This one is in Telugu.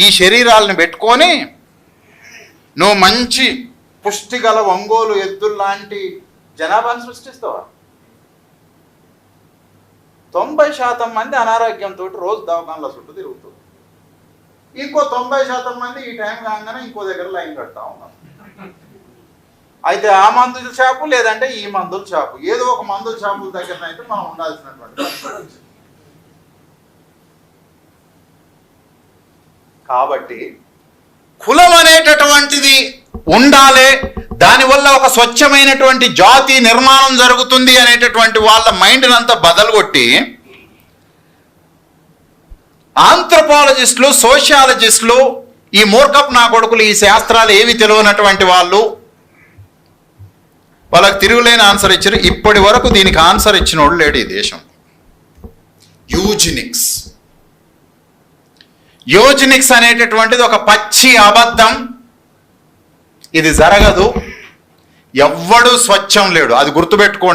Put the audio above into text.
ఈ శరీరాలను పెట్టుకొని నువ్వు మంచి పుష్టిగల ఒంగోలు ఎద్దుల్లాంటి జనాభాను సృష్టిస్తావా? 90% మంది అనారోగ్యంతో రోజు దవాఖానల చుట్టూ తిరుగుతుంది. ఇంకో 90% మంది ఈ టైం కాగానే ఇంకో దగ్గర లైన్ కడతా ఉన్నారు. అయితే ఆ మందుల షాపు లేదంటే ఈ మందుల షాపు, ఏదో ఒక మందుల షాపుల దగ్గర అయితే మనం ఉండాల్సినటువంటి. కాబట్టి కులం అనేటటువంటిది ఉండాలి, దానివల్ల ఒక స్వచ్ఛమైనటువంటి జాతి నిర్మాణం జరుగుతుంది అనేటటువంటి వాళ్ళ మైండ్ని అంతా బదలుగొట్టి ఆంథ్రోపాలజిస్టులు, సోషియాలజిస్టులు, ఈ మూర్ఖపు నా కొడుకులు, ఈ శాస్త్రాలు ఏమి తెలియనటువంటి వాళ్ళు వాళ్ళకి తిరుగులేని ఆన్సర్ ఇచ్చారు. ఇప్పటి వరకు దీనికి ఆన్సర్ ఇచ్చిన వాడు లేడు ఈ దేశం. యూజినిక్స్ అనేటటువంటిది ఒక పచ్చి అబద్ధం. ఇది జరగదు. ఎవ్వడూ స్వచ్ఛం లేడు, అది గుర్తుపెట్టుకోండి.